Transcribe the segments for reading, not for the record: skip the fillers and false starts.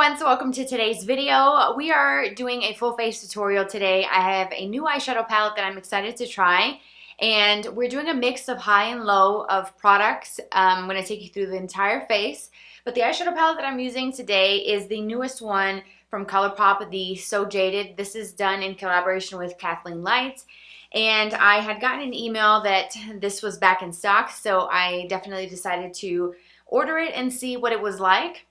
everyone, so welcome to today's video. We are doing a full face tutorial today. I have a new eyeshadow palette that I'm excited to try, and we're doing a mix of high and low of products. I'm going to take you through the entire face, but the eyeshadow palette that I'm using today is the newest one from Colourpop, the So Jaded. This is done in collaboration with Kathleen Lights, and I had gotten an email that this was back in stock, so I definitely decided to order it and see what it was like.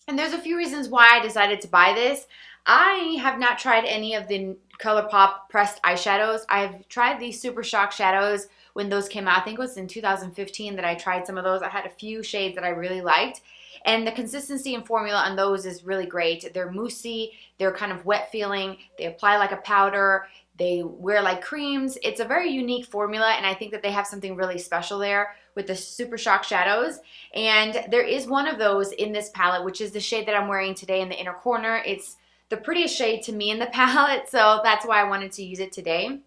And there's a few reasons why I decided to buy this. I have not tried any of the Colourpop pressed eyeshadows. I've tried the Super Shock shadows when those came out. I think it was in 2015 that I tried some of those. I had a few shades that I really liked. And the consistency and formula on those is really great. They're moussey, they're kind of wet feeling, they apply like a powder, they wear like creams. It's a very unique formula, and I think that they have something really special there with the Super Shock shadows. And there is one of those in this palette, which is the shade that I'm wearing today in the inner corner. It's the prettiest shade to me in the palette, so that's why I wanted to use it today.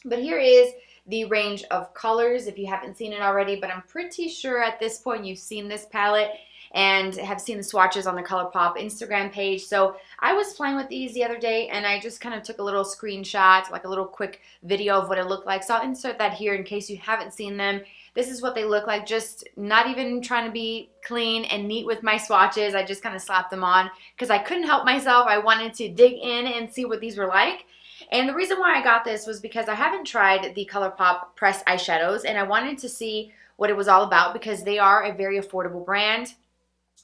But here is the range of colors if you haven't seen it already, but I'm pretty sure at this point you've seen this palette and have seen the swatches on the Colourpop Instagram page. So I was playing with these the other day, and I just kind of took a little screenshot, like a little quick video of what it looked like. So I'll insert that here in case you haven't seen them. This is what they look like, just not even trying to be clean and neat with my swatches. I just kind of slapped them on because I couldn't help myself. I wanted to dig in and see what these were like. And the reason why I got this was because I haven't tried the Colourpop pressed eyeshadows, and I wanted to see what it was all about because they are a very affordable brand.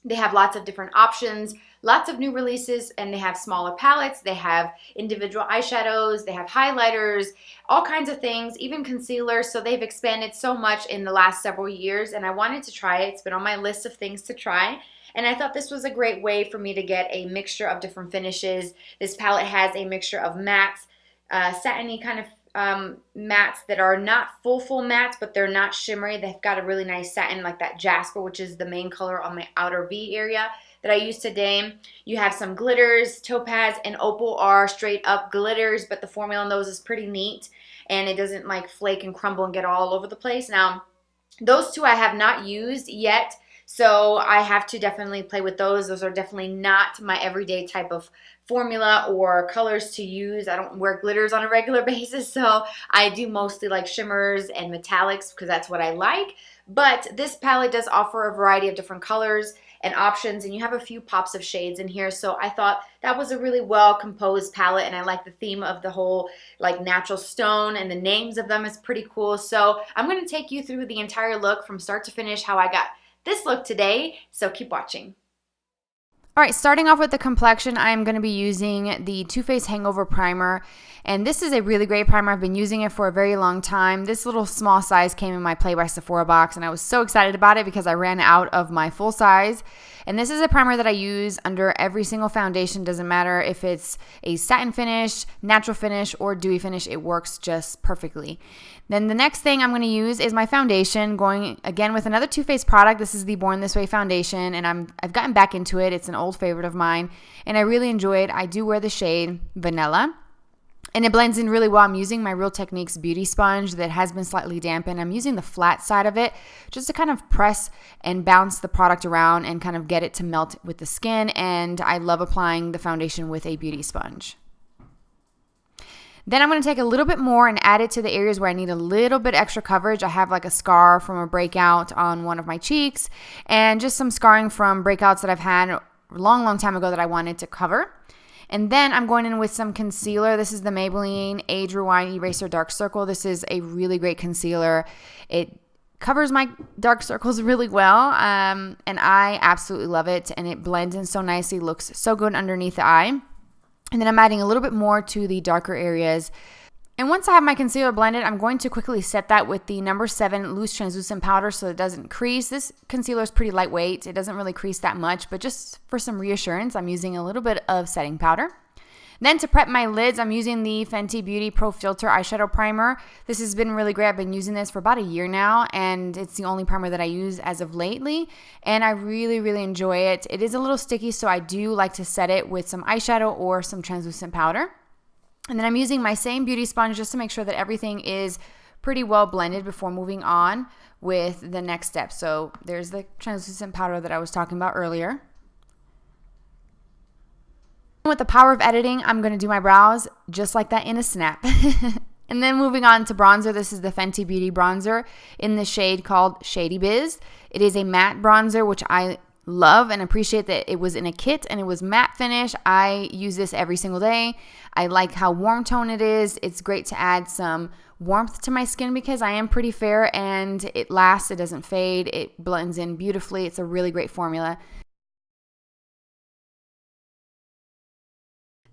They have lots of different options, lots of new releases, and they have smaller palettes. They have individual eyeshadows, they have highlighters, all kinds of things, even concealer. So they've expanded so much in the last several years, and I wanted to try it. It's been on my list of things to try, and I thought this was a great way for me to get a mixture of different finishes. This palette has a mixture of mattes, satiny kind of mattes that are not full mattes, but they're not shimmery. They've got a really nice satin like that jasper, which is the main color on my outer V area that I use today. You have some glitters. Topaz and opal are straight up glitters, but the formula on those is pretty neat, and it doesn't like flake and crumble and get all over the place. Now, those two I have not used yet, so I have to definitely play with those. Those are definitely not my everyday type of formula or colors to use. I don't wear glitters on a regular basis, so I do mostly like shimmers and metallics because that's what I like. But this palette does offer a variety of different colors and options, and you have a few pops of shades in here, so I thought that was a really well composed palette, and I like the theme of the whole like natural stone, and the names of them is pretty cool. So I'm going to take you through the entire look from start to finish, how I got this look today, so keep watching. Alright, starting off with the complexion, I'm going to be using the Too Faced Hangover Primer, and this is a really great primer. I've been using it for a very long time. This little small size came in my Play by Sephora box, and I was so excited about it because I ran out of my full size. And this is a primer that I use under every single foundation. Doesn't matter if it's a satin finish, natural finish, or dewy finish, it works just perfectly. Then the next thing I'm going to use is my foundation, going again with another Too Faced product. This is the Born This Way foundation, and I've gotten back into it. It's an old favorite of mine, and I really enjoy it. I do wear the shade Vanilla, and it blends in really well. I'm using my Real Techniques beauty sponge that has been slightly dampened. I'm using the flat side of it just to kind of press and bounce the product around and kind of get it to melt with the skin, and I love applying the foundation with a beauty sponge. Then I'm going to take a little bit more and add it to the areas where I need a little bit extra coverage. I have like a scar from a breakout on one of my cheeks, and just some scarring from breakouts that I've had a long time ago that I wanted to cover. And then I'm going in with some concealer. This is the Maybelline Age Rewind Eraser Dark Circle. This is a really great concealer. It covers my dark circles really well, and I absolutely love it. And it blends in so nicely, looks so good underneath the eye. And then I'm adding a little bit more to the darker areas. And once I have my concealer blended, I'm going to quickly set that with the number 7 loose translucent powder so it doesn't crease. This concealer is pretty lightweight. It doesn't really crease that much, but just for some reassurance, I'm using a little bit of setting powder. Then to prep my lids, I'm using the Fenty Beauty Pro Filt'r Eyeshadow Primer. This has been really great. I've been using this for about a year now, and it's the only primer that I use as of lately, and I really enjoy it. It is a little sticky, so I do like to set it with some eyeshadow or some translucent powder. And then I'm using my same beauty sponge just to make sure that everything is pretty well blended before moving on with the next step. So there's the translucent powder that I was talking about earlier. With the power of editing, I'm going to do my brows just like that in a snap. And then moving on to bronzer, this is the Fenty Beauty bronzer in the shade called Shady Biz. It is a matte bronzer, which I love and appreciate that it was in a kit and it was matte finish. I use this every single day. I like how warm tone it is. It's great to add some warmth to my skin because I am pretty fair and it lasts, it doesn't fade, it blends in beautifully. It's a really great formula.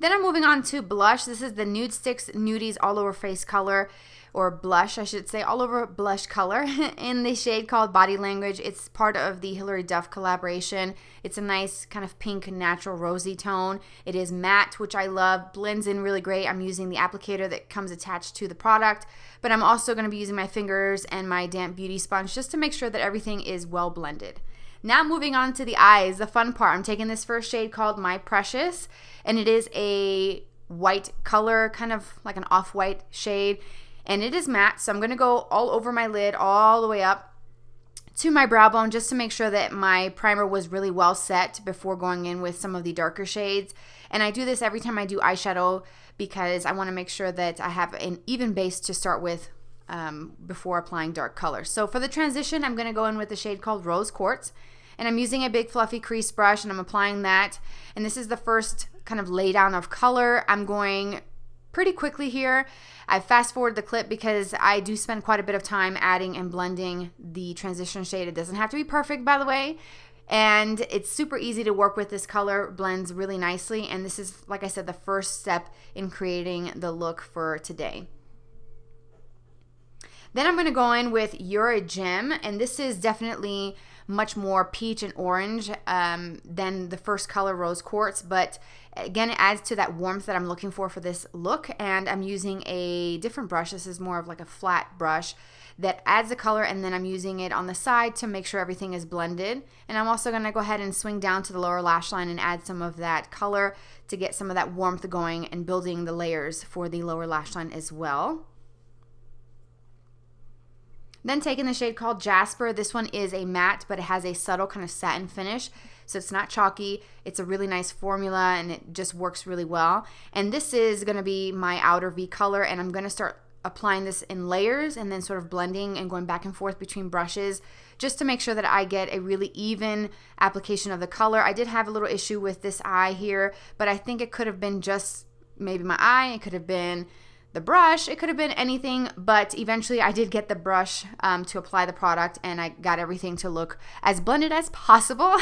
Then I'm moving on to blush. This is the Nudestix Nudies All Over Face color, or blush, I should say, all over blush color in the shade called Body Language. It's part of the Hilary Duff collaboration. It's a nice kind of pink, natural, rosy tone. It is matte, which I love, blends in really great. I'm using the applicator that comes attached to the product, but I'm also going to be using my fingers and my damp beauty sponge just to make sure that everything is well blended. Now moving on to the eyes, the fun part. I'm taking this first shade called My Precious, and it is a white color, kind of like an off-white shade, and it is matte, so I'm going to go all over my lid, all the way up to my brow bone, just to make sure that my primer was really well set before going in with some of the darker shades. And I do this every time I do eyeshadow because I want to make sure that I have an even base to start with before applying dark colors. So for the transition, I'm going to go in with the shade called Rose Quartz, and I'm using a big fluffy crease brush, and I'm applying that. And this is the first kind of lay down of color. I'm going pretty quickly here. I fast forward the clip because I do spend quite a bit of time adding and blending the transition shade. It doesn't have to be perfect, by the way, and it's super easy to work with. This color blends really nicely, and this is, like I said, the first step in creating the look for today. Then I'm going to go in with You're a Gem, and this is definitely much more peach and orange than the first color, Rose Quartz, but again, it adds to that warmth that I'm looking for this look, and I'm using a different brush. This is more of like a flat brush that adds the color, and then I'm using it on the side to make sure everything is blended. And I'm also going to go ahead and swing down to the lower lash line and add some of that color to get some of that warmth going and building the layers for the lower lash line as well. Then taking the shade called Jasper. This one is a matte, but it has a subtle kind of satin finish, so it's not chalky. It's a really nice formula, and it just works really well. And this is going to be my outer V color, and I'm going to start applying this in layers and then sort of blending and going back and forth between brushes just to make sure that I get a really even application of the color. I did have a little issue with this eye here, but I think it could have been just maybe my eye. It could have been the brush, it could have been anything, but eventually I did get the brush to apply the product, and I got everything to look as blended as possible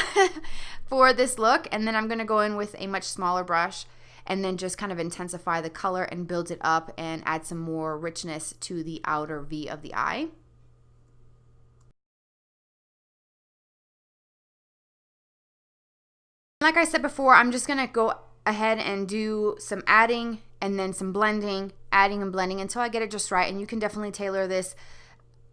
for this look. And then I'm going to go in with a much smaller brush and then just kind of intensify the color and build it up and add some more richness to the outer V of the eye. Like I said before, I'm just going to go ahead and do some adding and then some blending, adding and blending until I get it just right. And you can definitely tailor this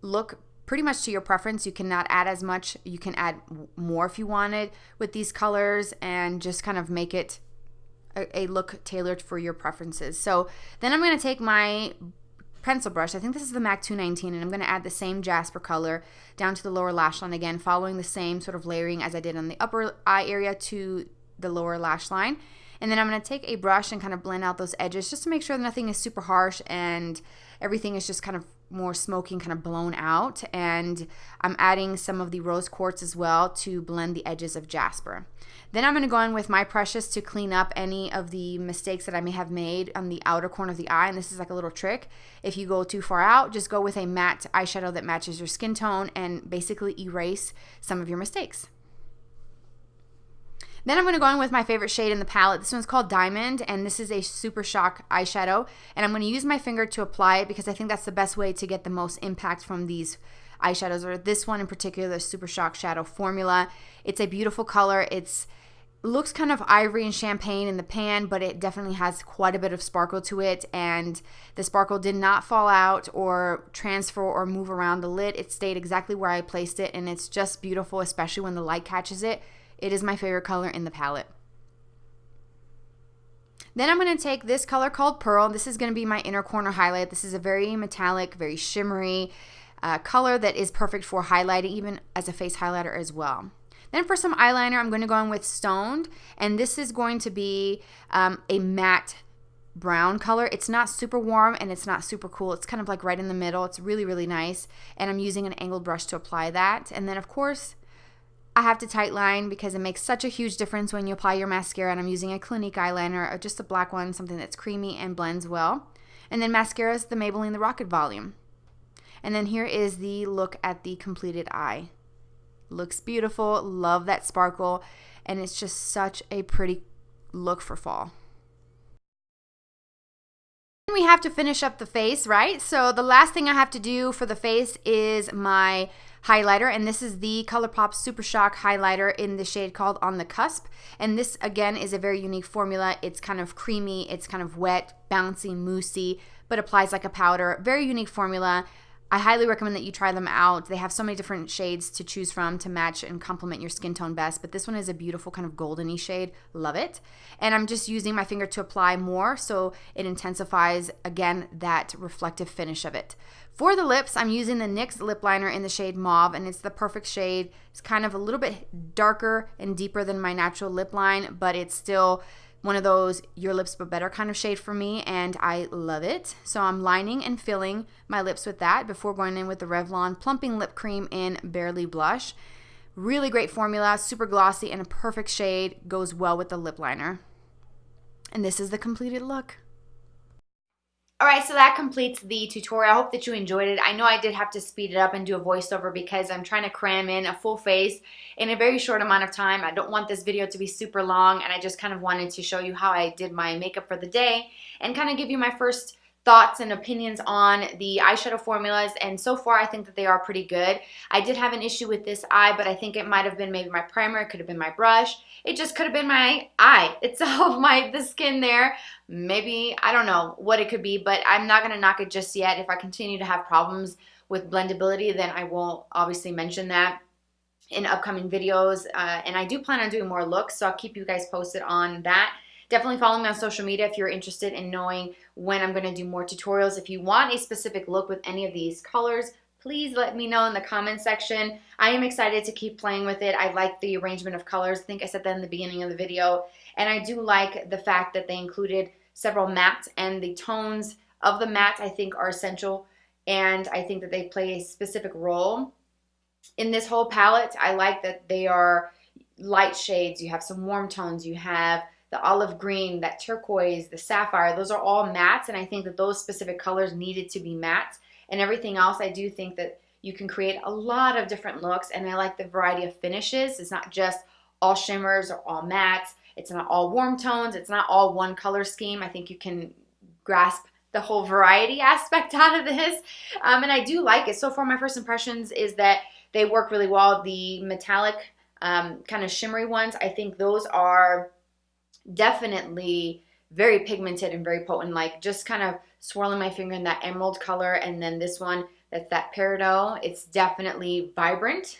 look pretty much to your preference. You cannot add as much. You can add more if you wanted with these colors and just kind of make it a look tailored for your preferences. So then I'm going to take my pencil brush. I think this is the MAC 219, and I'm going to add the same Jasper color down to the lower lash line again, following the same sort of layering as I did on the upper eye area to the lower lash line. And then I'm going to take a brush and kind of blend out those edges just to make sure that nothing is super harsh and everything is just kind of more smoky and kind of blown out. And I'm adding some of the Rose Quartz as well to blend the edges of Jasper. Then I'm going to go in with My Precious to clean up any of the mistakes that I may have made on the outer corner of the eye. And this is like a little trick. If you go too far out, just go with a matte eyeshadow that matches your skin tone and basically erase some of your mistakes. Then I'm going to go in with my favorite shade in the palette. This one's called Diamond, and this is a Super Shock eyeshadow. And I'm going to use my finger to apply it because I think that's the best way to get the most impact from these eyeshadows, or this one in particular, the Super Shock Shadow Formula. It's a beautiful color. It looks kind of ivory and champagne in the pan, but it definitely has quite a bit of sparkle to it, and the sparkle did not fall out or transfer or move around the lid. It stayed exactly where I placed it, and it's just beautiful, especially when the light catches it. It is my favorite color in the palette. Then I'm going to take this color called Pearl. This is going to be my inner corner highlight. This is a very metallic, very shimmery color that is perfect for highlighting, even as a face highlighter as well. Then for some eyeliner, I'm going to go in with Stoned, and this is going to be a matte brown color. It's not super warm and it's not super cool. It's kind of like right in the middle. It's really, really nice, and I'm using an angled brush to apply that. And then, of course, I have to tight line because it makes such a huge difference when you apply your mascara, and I'm using a Clinique eyeliner, or just a black one, something that's creamy and blends well. And then mascara is the Maybelline The Rocket Volume. And then here is the look at the completed eye. Looks beautiful, love that sparkle, and it's just such a pretty look for fall. We have to finish up the face, right? So the last thing I have to do for the face is my highlighter, and this is the Colourpop Super Shock highlighter in the shade called On the Cusp. And this again is a very unique formula. It's kind of creamy, it's kind of wet, bouncy, moussey, but applies like a powder. Very unique formula. I highly recommend that you try them out. They have so many different shades to choose from to match and complement your skin tone best, but this one is a beautiful kind of goldeny shade. Love it. And I'm just using my finger to apply more so it intensifies, again, that reflective finish of it. For the lips, I'm using the NYX Lip Liner in the shade Mauve, and it's the perfect shade. It's kind of a little bit darker and deeper than my natural lip line, but it's still one of those your lips but better kind of shade for me, and I love it. So I'm lining and filling my lips with that before going in with the Revlon Plumping Lip Cream in Barely Blush. Really great formula, super glossy, and a perfect shade. Goes well with the lip liner. And this is the completed look. Alright, so that completes the tutorial. I hope that you enjoyed it. I know I did have to speed it up and do a voiceover because I'm trying to cram in a full face in a very short amount of time. I don't want this video to be super long, and I just kind of wanted to show you how I did my makeup for the day and kind of give you my first thoughts and opinions on the eyeshadow formulas, and so far I think that they are pretty good. I did have an issue with this eye, but I think it might have been maybe my primer, it could have been my brush, it just could have been my eye itself, the skin there. Maybe, I don't know what it could be, but I'm not going to knock it just yet. If I continue to have problems with blendability, then I will obviously mention that in upcoming videos, and I do plan on doing more looks, so I'll keep you guys posted on that. Definitely follow me on social media if you're interested in knowing when I'm going to do more tutorials. If you want a specific look with any of these colors, please let me know in the comment section. I am excited to keep playing with it. I like the arrangement of colors. I think I said that in the beginning of the video. And I do like the fact that they included several mattes, and the tones of the mattes I think are essential, and I think that they play a specific role in this whole palette. I like that they are light shades. You have some warm tones. You have the olive green, that turquoise, the sapphire. Those are all mattes, and I think that those specific colors needed to be mattes. And everything else, I do think that you can create a lot of different looks, and I like the variety of finishes. It's not just all shimmers or all mattes. It's not all warm tones. It's not all one color scheme. I think you can grasp the whole variety aspect out of this, and I do like it. So far, my first impressions is that they work really well. The metallic kind of shimmery ones, I think those are definitely very pigmented and very potent, like just kind of swirling my finger in that emerald color. And then this one, that's that peridot, it's definitely vibrant,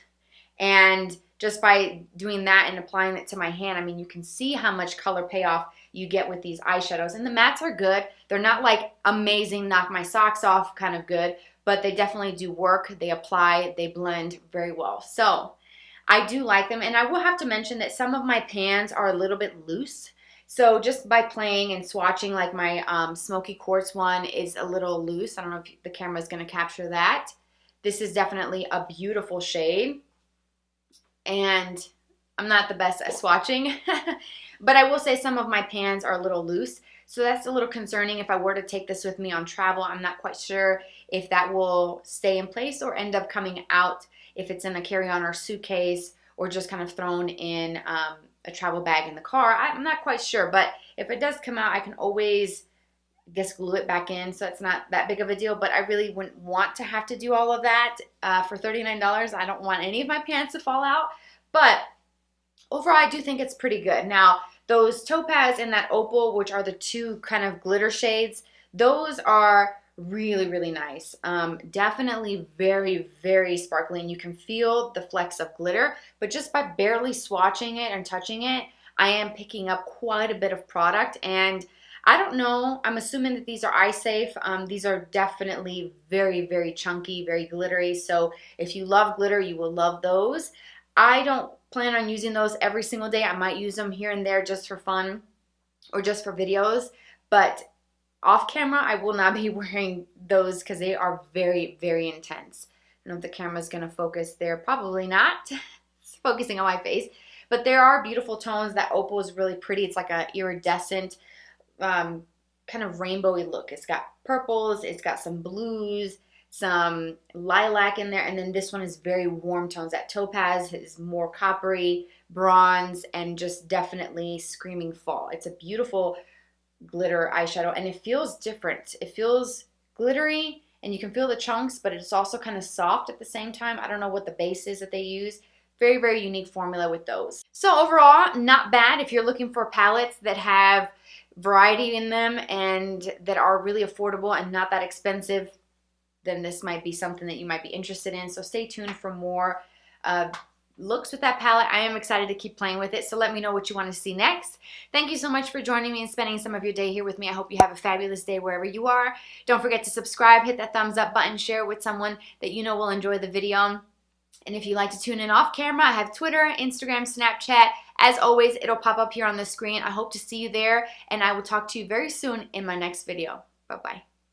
and just by doing that and applying it to my hand, I mean, you can see how much color payoff you get with these eyeshadows. And the mattes are good. They're not like amazing, knock my socks off kind of good, but they definitely do work. They apply, they blend very well. So I do like them, and I will have to mention that some of my pans are a little bit loose. So just by playing and swatching, like my Smoky Quartz one is a little loose. I don't know if the camera is going to capture that. This is definitely a beautiful shade, and I'm not the best at swatching, but I will say some of my pans are a little loose. So that's a little concerning. If I were to take this with me on travel, I'm not quite sure if that will stay in place or end up coming out, if it's in a carry-on or suitcase, or just kind of thrown in a travel bag in the car. I'm not quite sure, but if it does come out, I can always, I guess, glue it back in, so it's not that big of a deal. But I really wouldn't want to have to do all of that for $39. I don't want any of my pants to fall out, but overall, I do think it's pretty good. Now, those topaz and that opal, which are the two kind of glitter shades, those are really, really nice. Definitely very, very sparkly, and you can feel the flecks of glitter, but just by barely swatching it and touching it, I am picking up quite a bit of product. And I don't know, I'm assuming that these are eye safe. These are definitely very, very chunky, very glittery. So if you love glitter, you will love those. I don't plan on using those every single day. I might use them here and there just for fun or just for videos, but off camera, I will not be wearing those because they are very, very intense. I don't know if the camera's gonna focus there. Probably not. It's focusing on my face. But there are beautiful tones. That opal is really pretty. It's like a iridescent kind of rainbowy look. It's got purples, it's got some blues, some lilac in there, and then this one is very warm tones. That topaz is more coppery, bronze, and just definitely screaming fall. It's a beautiful glitter eyeshadow, and it feels different. It feels glittery, and you can feel the chunks, but it's also kind of soft at the same time. I don't know what the base is that they use. Very, very unique formula with those. So overall, not bad if you're looking for palettes that have variety in them and that are really affordable and not that expensive. Then this might be something that you might be interested in. So stay tuned for more looks with that palette. I am excited to keep playing with it, so let me know what you want to see next. Thank you so much for joining me and spending some of your day here with me. I hope you have a fabulous day wherever you are. Don't forget to subscribe, hit that thumbs up button, share it with someone that you know will enjoy the video. And if you'd like to tune in off camera, I have Twitter, Instagram, Snapchat. As always, it'll pop up here on the screen. I hope to see you there, and I will talk to you very soon in my next video. Bye-bye.